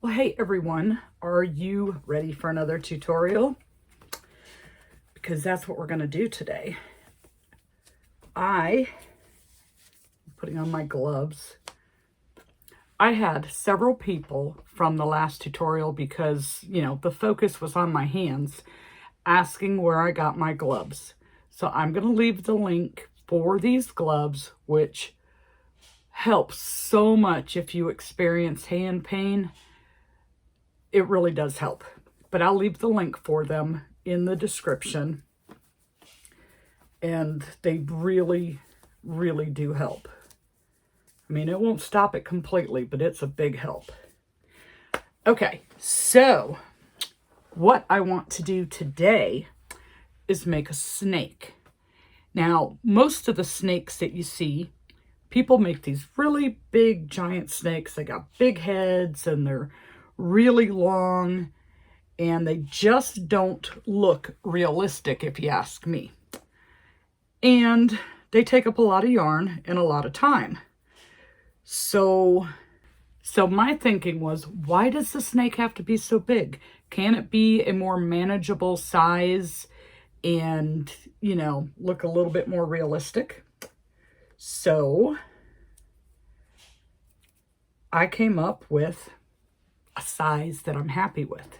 Well, hey everyone, are you ready for another tutorial? Because that's what we're going to do today. I'm putting on my gloves. I had several people from the last tutorial because, the focus was on my hands, asking where I got my gloves. So I'm going to leave the link for these gloves, which helps so much if you experience hand pain. It really does help. But I'll leave the link for them in the description. And they really, really do help. I mean, it won't stop it completely, but it's a big help. Okay, so what I want to do today is make a snake. Now, most of the snakes that you see, people make these really big, giant snakes. They got big heads and they're really long, and they just don't look realistic if you ask me. And they take up a lot of yarn and a lot of time. So my thinking was, why does the snake have to be so big? Can it be a more manageable size and, look a little bit more realistic? So I came up with a size that I'm happy with.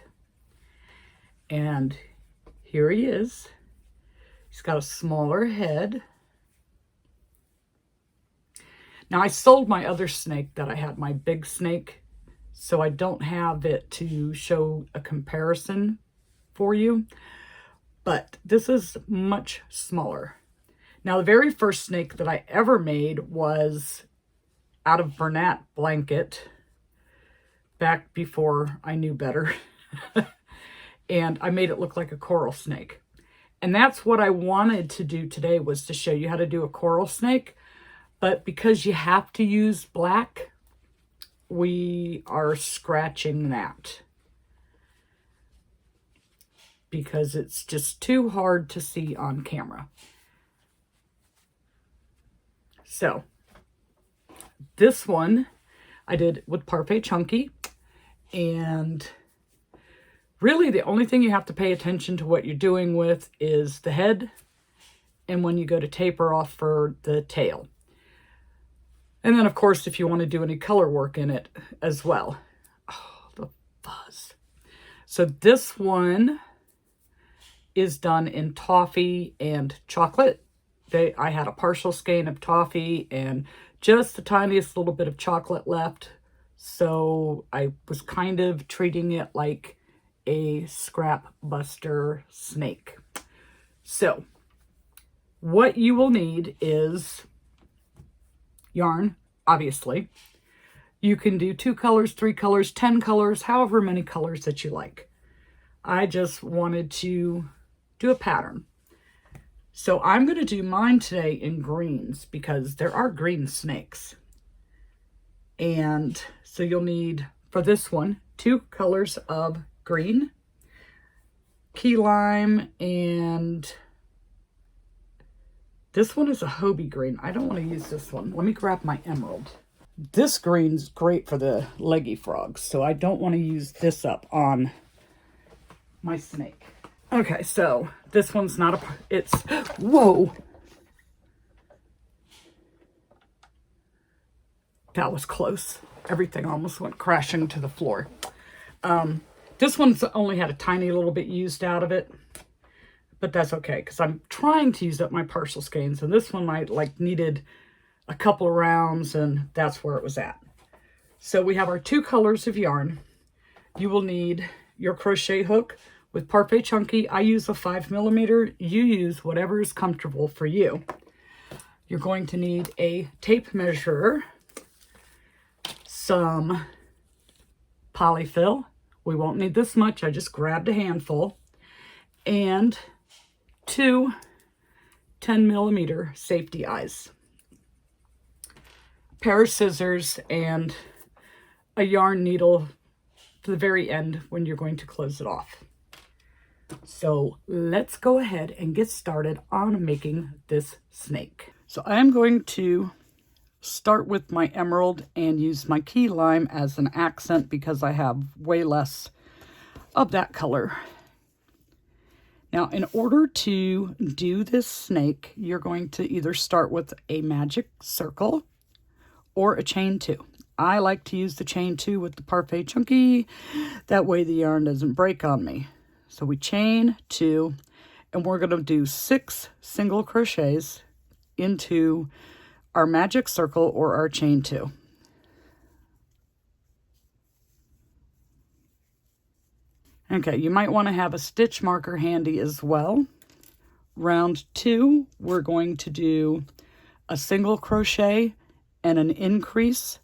And here he is. He's got a smaller head. Now I sold my other snake that I had, my big snake, so I don't have it to show a comparison for you, but this is much smaller. Now the very first snake that I ever made was out of Bernat blanket, back before I knew better. And I made it look like a coral snake. And that's what I wanted to do today, was to show you how to do a coral snake. But because you have to use black, we are scratching that. Because it's just too hard to see on camera. So, this one I did with Parfait Chunky. And really the only thing you have to pay attention to what you're doing with is the head and when you go to taper off for the tail. And then of course if you want to do any color work in it as well. Oh, the fuzz. So this one is done in toffee and chocolate. I had a partial skein of toffee and just the tiniest little bit of chocolate left. So I was kind of treating it like a scrap buster snake. So what you will need is yarn, obviously. You can do 2 colors, 3 colors, 10 colors, however many colors that you like. I just wanted to do a pattern. So I'm going to do mine today in greens because there are green snakes. And so you'll need, for this one, 2 colors of green, key lime, and this one is a Hobie green. I don't want to use this one. Let me grab my emerald. This green's great for the leggy frogs, so I don't want to use this up on my snake. Okay, so this one's not it's, whoa! That was close. Everything almost went crashing to the floor. This one's only had a tiny little bit used out of it, but that's okay because I'm trying to use up my partial skeins, and this one might needed a couple of rounds, and that's where it was at. So we have our 2 colors of yarn. You will need your crochet hook. With Parfait Chunky, I use a 5mm. You use whatever is comfortable for you. You're going to need a tape measure, some polyfill. We won't need this much. I just grabbed a handful. And 2 10mm safety eyes. A pair of scissors and a yarn needle for the very end when you're going to close it off. So let's go ahead and get started on making this snake. So I'm going to start with my emerald and use my key lime as an accent because I have way less of that color. Now, in order to do this snake, you're going to either start with a magic circle or a chain 2. I like to use the chain 2 with the Parfait Chunky. That way the yarn doesn't break on me. So we chain 2, and we're going to do 6 single crochets into our magic circle or our chain 2. Okay, you might want to have a stitch marker handy as well. Round 2, we're going to do a single crochet and an increase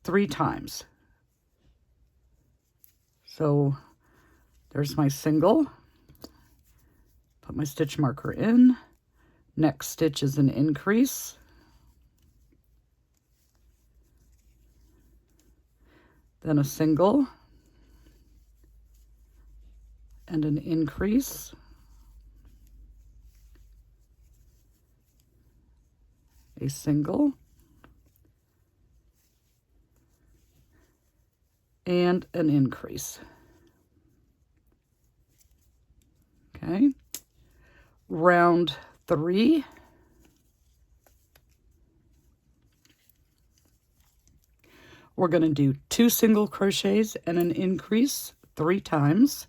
3 times. So there's my single. Put my stitch marker in. Next stitch is an increase. Then a single and an increase. A single and an increase. Okay. Round 3. We're going to do 2 single crochets and an increase 3 times.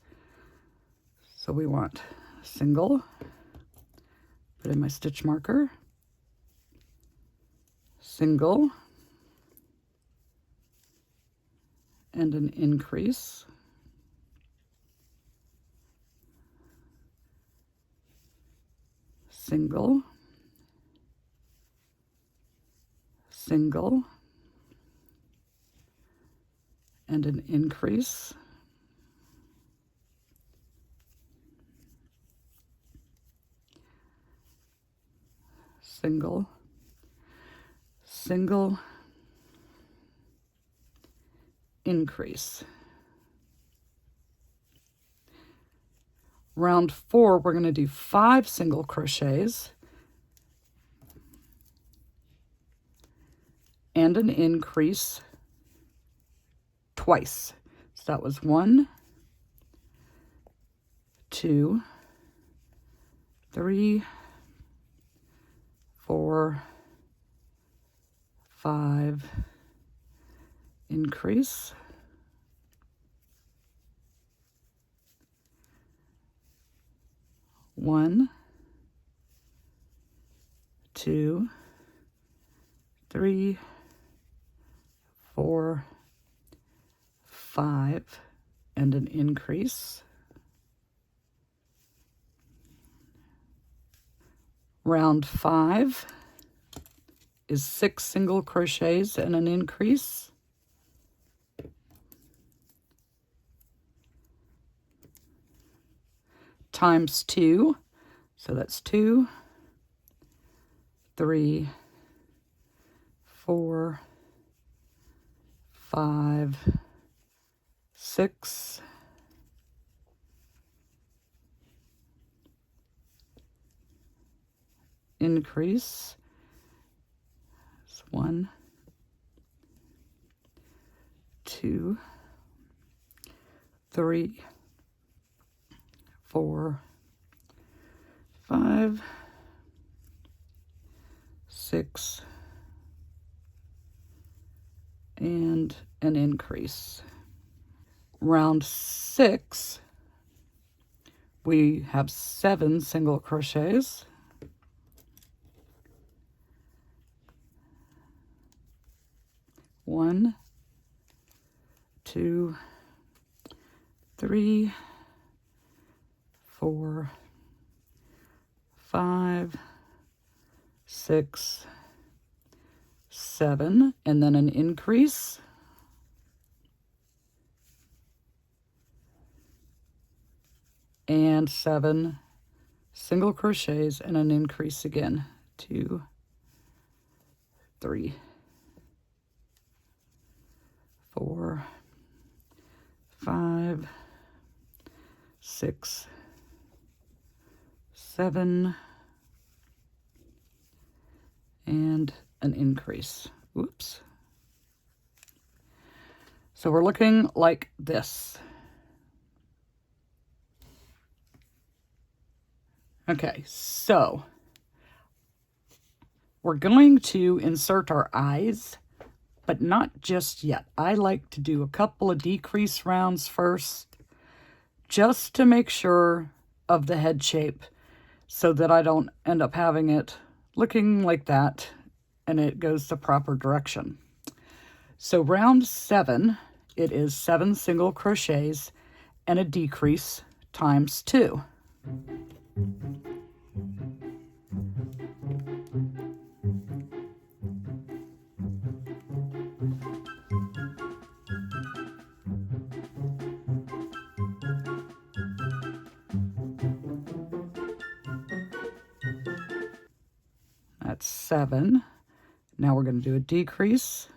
So we want a single, put in my stitch marker, single, and an increase, single, single, and an increase, single, single, increase. Round 4, we're going to do 5 single crochets and an increase twice. So that was 1, 2, 3, 4, 5, increase, 1, 2, 3, 4, 5, and an increase. Round 5 is 6 single crochets and an increase. Times 2, so that's 2, 3, 4, 5, 6, increase. It's 1, 2, 3, 4, 5, 6, and an increase. Round 6, we have 7 single crochets. One, 2, 3, 4, 5, 6, 7, and then an increase. And 7 single crochets and an increase again. 2, 3, 4, 5, 6, 7, and an increase. Oops. So we're looking like this. Okay, so we're going to insert our eyes, but not just yet. I like to do a couple of decrease rounds first, just to make sure of the head shape so that I don't end up having it looking like that and it goes the proper direction. So round 7, it is 7 single crochets and a decrease times 2. That's 7. Now we're going to do a decrease,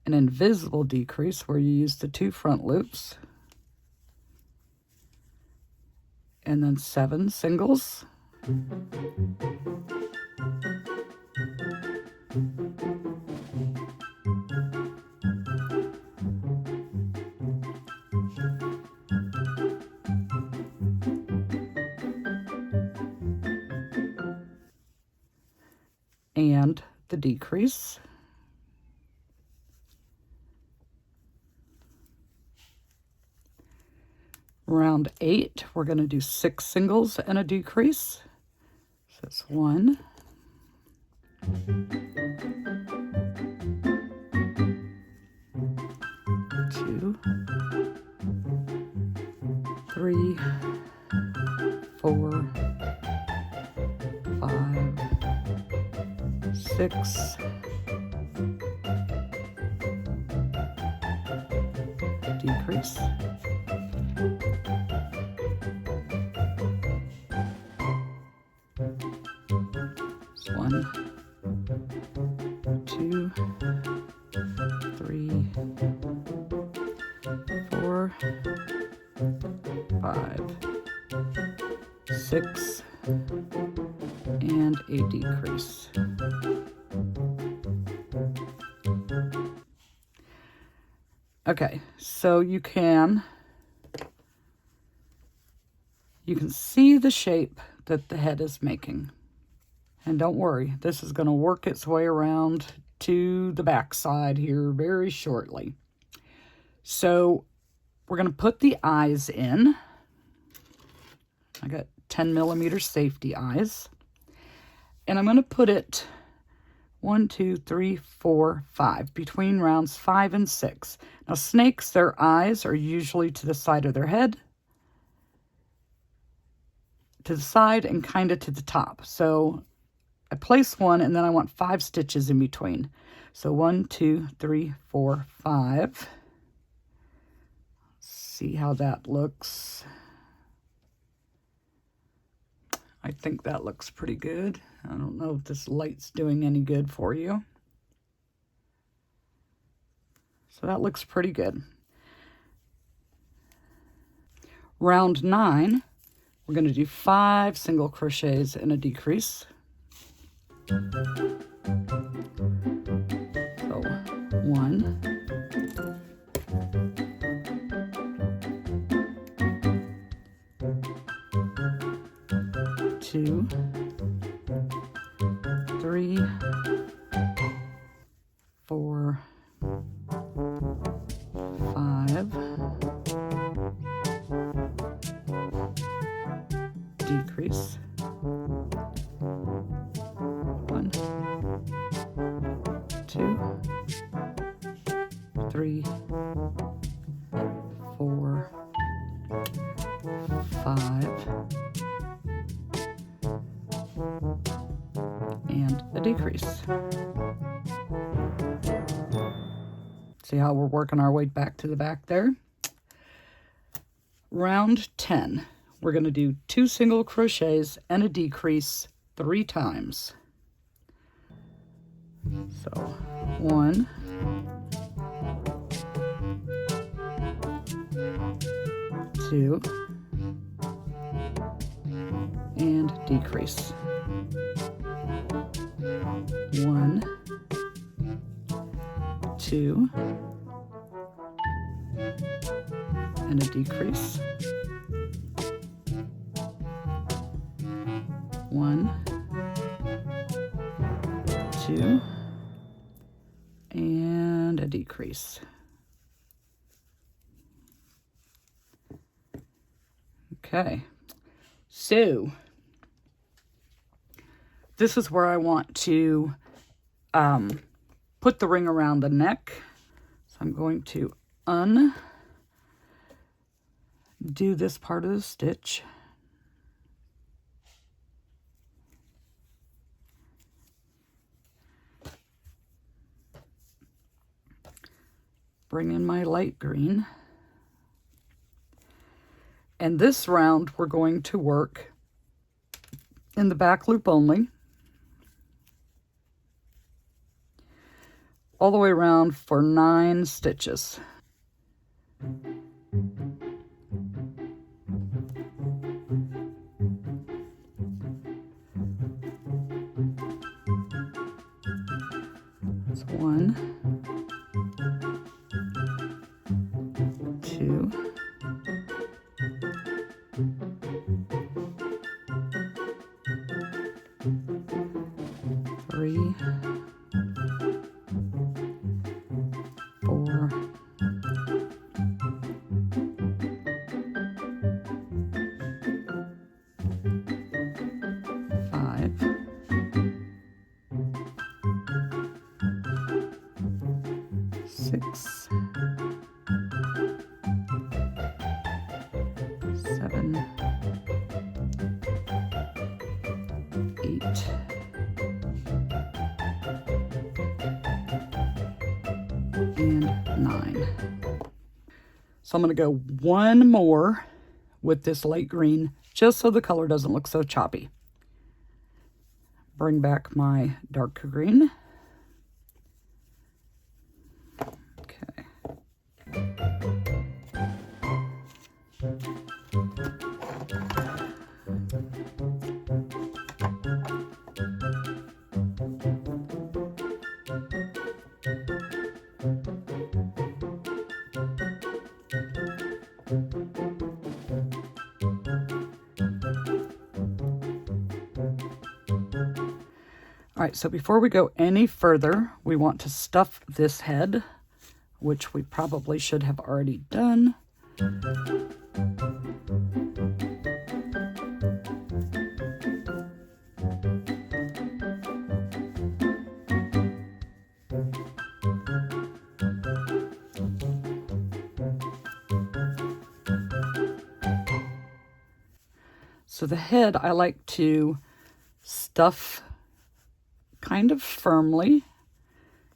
an invisible decrease where you use the 2 front loops, and then 7 singles. And the decrease. Round 8, we're going to do 6 singles and a decrease. So it's 1, 2, 3, 4, 5, 6, decrease, 1, 2, 3, 4, 5, 6, and a decrease. Okay, so you can see the shape that the head is making. And don't worry, this is going to work its way around to the back side here very shortly. So we're going to put the eyes in. I got 10 millimeter safety eyes. And I'm going to put it 1, 2, 3, 4, 5, between rounds 5 and 6. Now snakes, their eyes are usually to the side of their head, to the side and kind of to the top. So I place one and then I want 5 stitches in between. So 1, 2, 3, 4, 5. See how that looks. I think that looks pretty good. I don't know if this light's doing any good for you. So that looks pretty good. Round 9, we're going to do 5 single crochets and a decrease. So 1, 2, 3, 4, 5, decrease, 1, 2, 3, 4, 5, and a decrease. See how we're working our way back to the back there? Round 10, we're going to do 2 single crochets and a decrease 3 times. So 1, 2, and decrease. 1, 2 and a decrease, 1, 2 and a decrease. Okay, so this is where I want to put the ring around the neck. So I'm going to undo this part of the stitch. Bring in my light green. And this round we're going to work in the back loop only, all the way around for 9 stitches. That's 1, 2, 3, 4, 5, 6, 7, 8, 9. So I'm going to go one more with this light green, just so the color doesn't look so choppy. Bring back my darker green. Okay. All right, so before we go any further, we want to stuff this head, which we probably should have already done. So the head I like to stuff kind of firmly,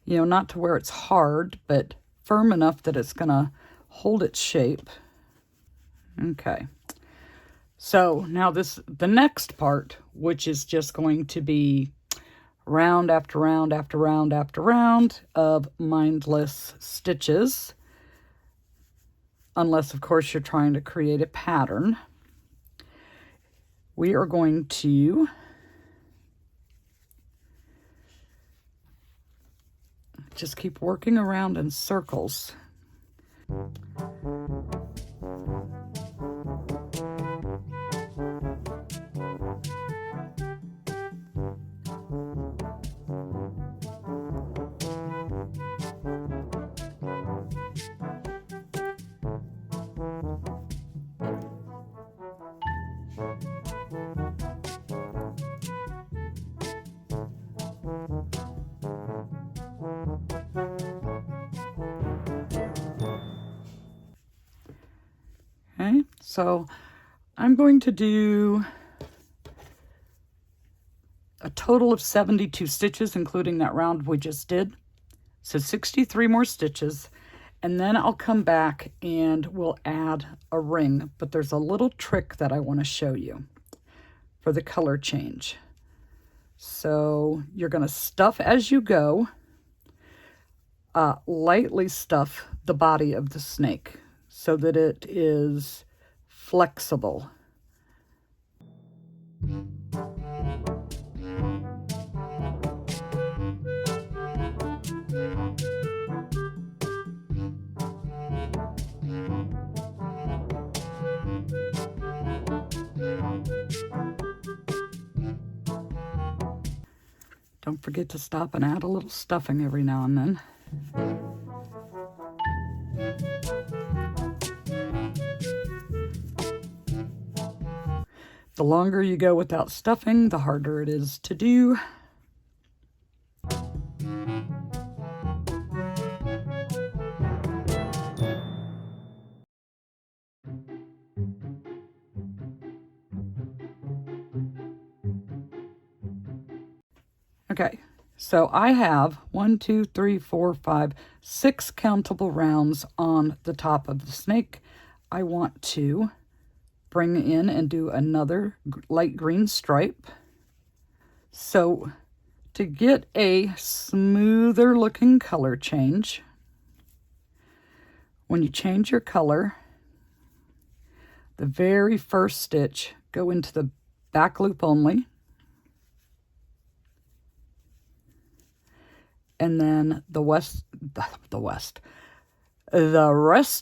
you know, not to where it's hard, but firm enough that it's gonna hold its shape. Okay, so now the next part, which is just going to be round after round after round after round of mindless stitches, unless of course you're trying to create a pattern. We are going to just keep working around in circles. Okay, so I'm going to do a total of 72 stitches, including that round we just did. So 63 more stitches, and then I'll come back and we'll add a ring. But there's a little trick that I want to show you for the color change. So you're going to stuff as you go, lightly stuff the body of the snake so that it is flexible. Don't forget to stop and add a little stuffing every now and then. The longer you go without stuffing, the harder it is to do. Okay, so I have 1, 2, 3, 4, 5, 6 countable rounds on the top of the snake. I want to bring in and do another light green stripe. So to get a smoother looking color change, when you change your color, the very first stitch, go into the back loop only. And then the rest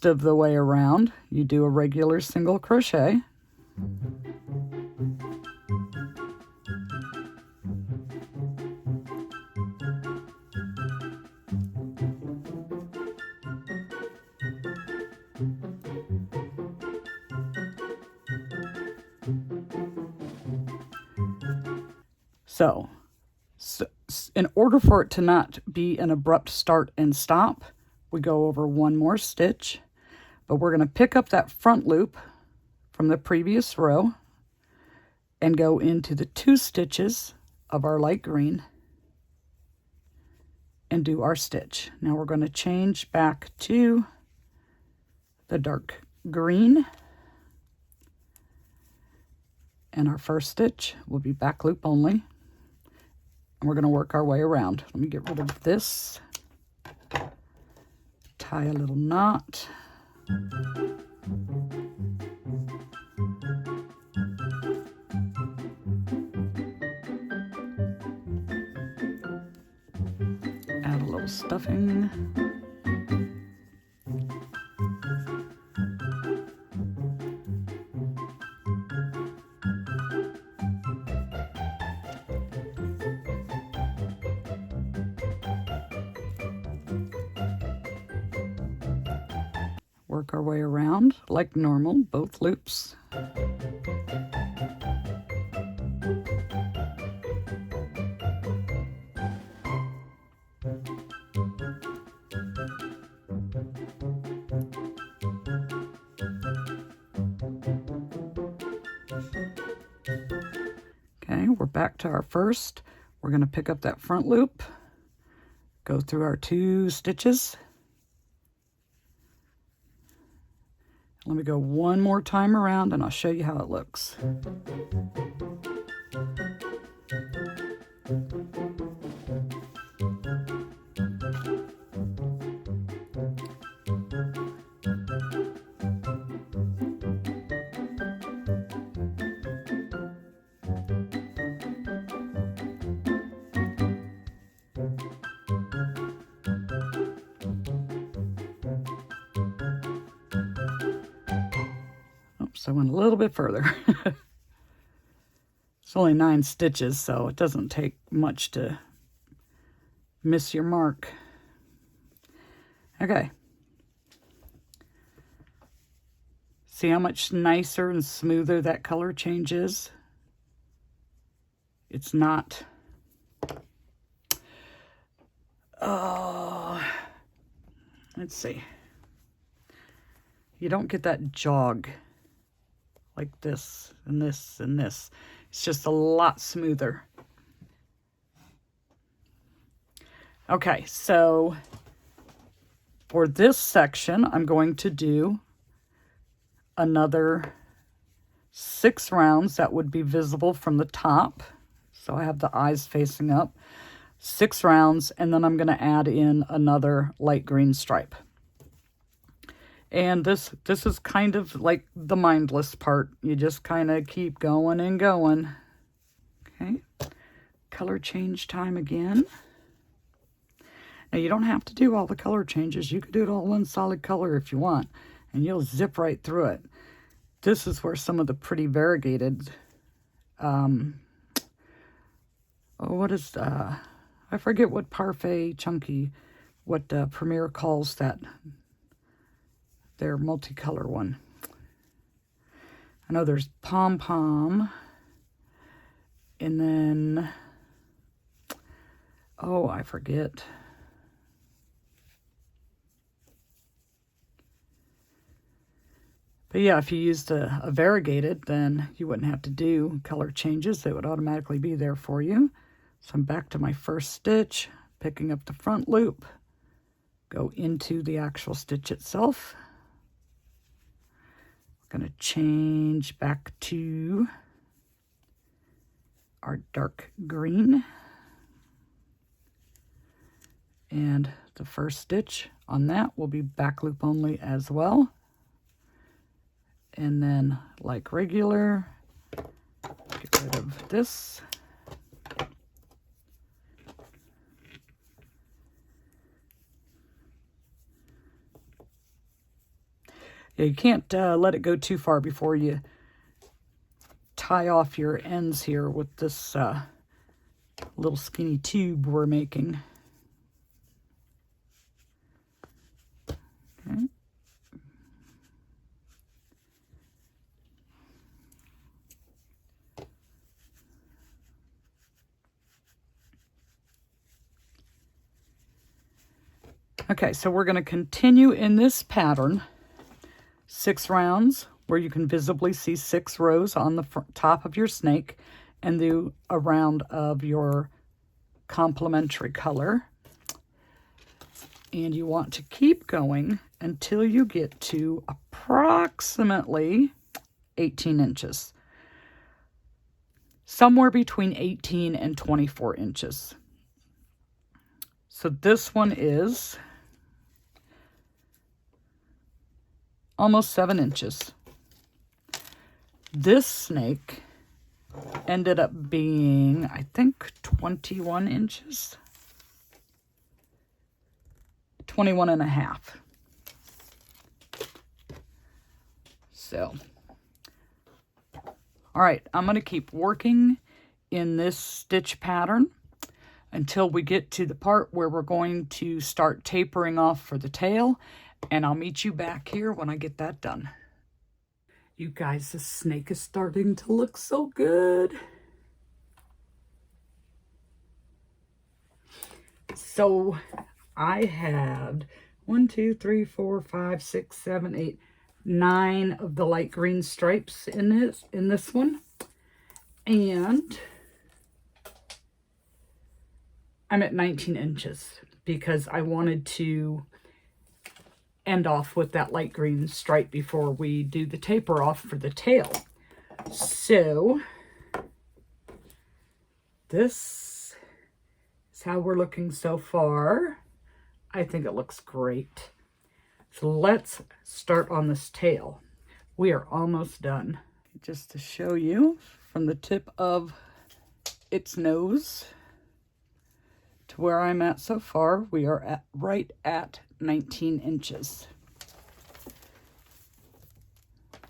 of the way around, you do a regular single crochet. So in order for it to not be an abrupt start and stop, we go over one more stitch, but we're going to pick up that front loop from the previous row and go into the 2 stitches of our light green and do our stitch. Now we're going to change back to the dark green, and our first stitch will be back loop only. And we're going to work our way around. Let me get rid of this. Tie a little knot. Add a little stuffing. Work our way around like normal, both loops. Okay, we're back to our first. We're going to pick up that front loop, go through our 2 stitches. Let me go one more time around and I'll show you how it looks. So I went a little bit further. It's only 9 stitches, so it doesn't take much to miss your mark. Okay. See how much nicer and smoother that color change is? It's not... let's see. You don't get that jog like this and this and this. It's just a lot smoother. Okay, so for this section, I'm going to do another 6 rounds that would be visible from the top. So I have the eyes facing up. 6 rounds, and then I'm going to add in another light green stripe. And this is kind of like the mindless part. You just kind of keep going and going. Okay, color change time again. Now you don't have to do all the color changes. You could do it all one solid color if you want, and you'll zip right through it. This is where some of the pretty variegated, I forget what Parfait Chunky, what Premier calls that, their multicolor one. I know there's Pom Pom, and then, oh, I forget. But yeah, if you used a variegated, then you wouldn't have to do color changes. They would automatically be there for you. So I'm back to my first stitch, picking up the front loop, go into the actual stitch itself. We're going to change back to our dark green. And the first stitch on that will be back loop only as well. And then, like regular, get rid of this. Yeah, you can't let it go too far before you tie off your ends here with this little skinny tube we're making. Okay. Okay, so we're going to continue in this pattern, 6 rounds, where you can visibly see 6 rows on the top of your snake, and do a round of your complementary color. And you want to keep going until you get to approximately 18 inches. Somewhere between 18 and 24 inches. So this one is almost 7 inches. This snake ended up being, I think, 21 inches. 21 and a half. So, all right, I'm going to keep working in this stitch pattern until we get to the part where we're going to start tapering off for the tail, and I'll meet you back here when I get that done. You guys, the snake is starting to look so good. So I had 1, 2, 3, 4, 5, 6, 7, 8, 9 of the light green stripes in this one. And I'm at 19 inches because I wanted to end off with that light green stripe before we do the taper off for the tail. So this is how we're looking so far. I think it looks great. So let's start on this tail. We are almost done. Just to show you from the tip of its nose to where I'm at so far, we are at right at 19 inches.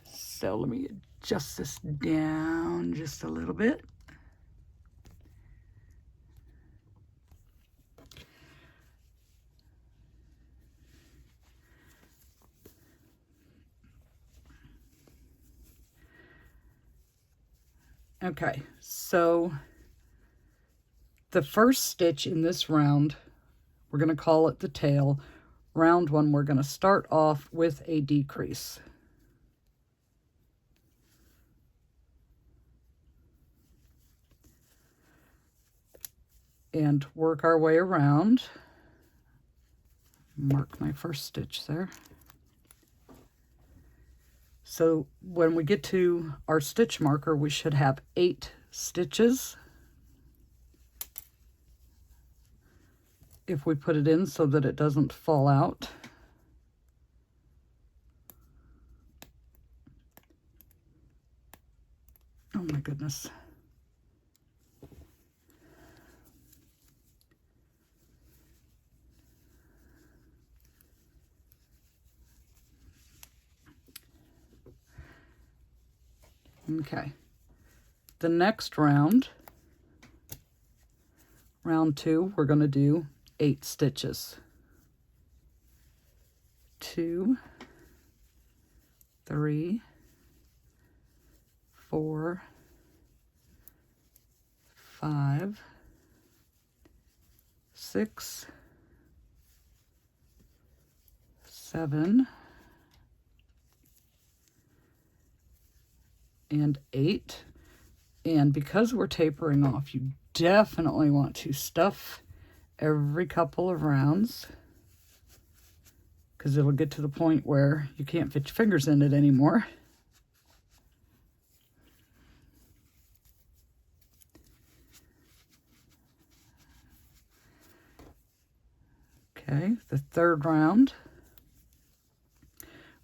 So let me adjust this down just a little bit. Okay, so the first stitch in this round, we're going to call it the tail. Round 1, we're going to start off with a decrease. And work our way around. Mark my first stitch there. So when we get to our stitch marker, we should have 8 stitches. If we put it in so that it doesn't fall out. Oh my goodness. Okay. The next round, Round 2, we're going to do 8 stitches. 2, 3, 4, 5, 6, 7, and 8. And because we're tapering off, you definitely want to stuff every couple of rounds, because it'll get to the point where you can't fit your fingers in it anymore. Okay, the third round,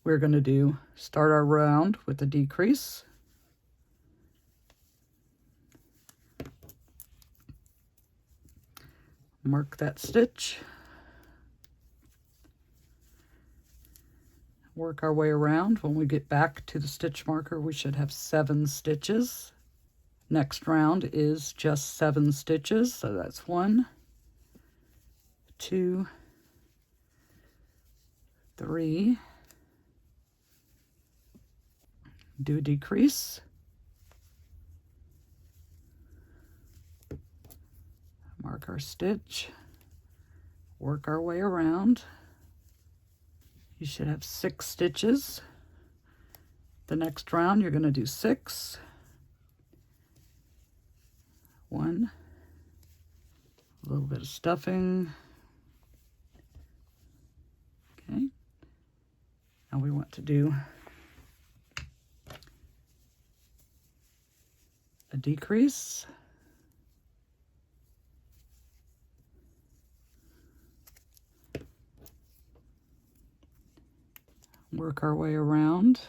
we're going to start our round with a decrease. Mark that stitch. Work our way around. When we get back to the stitch marker, we should have 7 stitches. Next round is just 7 stitches, so that's 1, 2, 3, do a decrease, mark our stitch, work our way around. You should have 6 stitches. The next round you're going to do 6, 1, a little bit of stuffing. Okay, now we want to do a decrease, work our way around.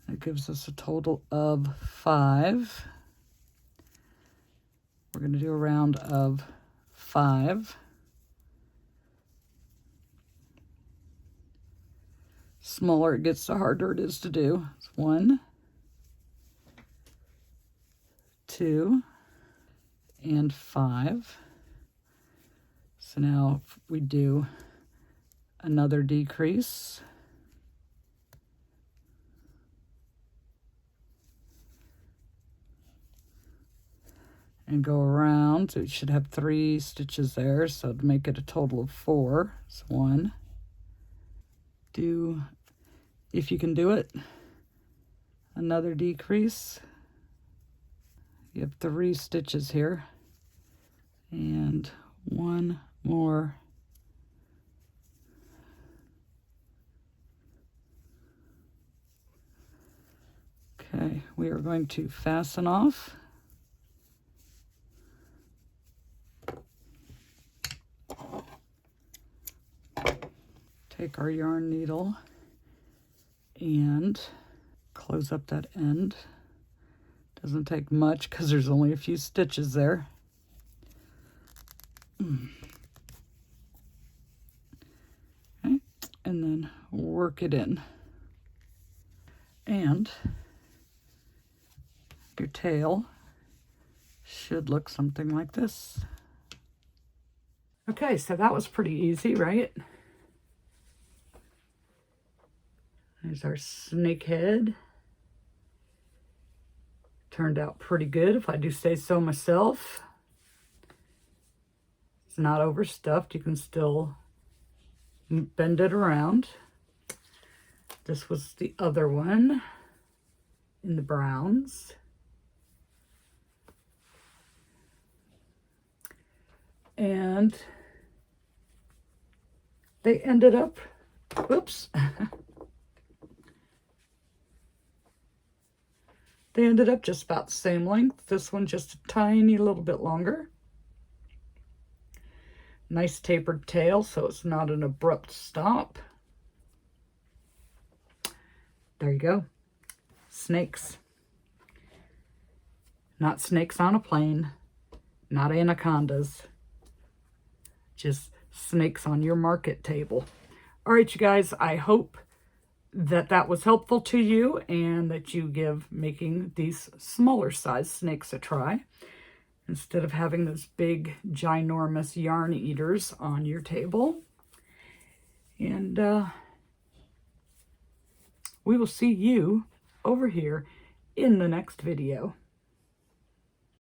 That gives us a total of 5. We're going to do a round of 5. Smaller it gets, the harder it is to do. It's 1, 2, and 5. So now if we do another decrease, and go around, so you should have 3 stitches there, so to make it a total of 4. It's 1, do, if you can do it, another decrease. You have 3 stitches here, and 1 more. Okay, we are going to fasten off. Take our yarn needle and close up that end. Doesn't take much because there's only a few stitches there. Okay, and then work it in. And your tail should look something like this. Okay, so that was pretty easy, right? There's our snake head. Turned out pretty good, if I do say so myself. It's not overstuffed. You can still bend it around. This was the other one in the browns. And they ended up, whoops. They ended up just about the same length. This one just a tiny little bit longer. Nice tapered tail, so it's not an abrupt stop. There you go. Snakes. Not snakes on a plane. Not anacondas. Just snakes on your market table. All right, you guys, I hope that was helpful to you and that you give making these smaller size snakes a try instead of having those big ginormous yarn eaters on your table. And we will see you over here in the next video.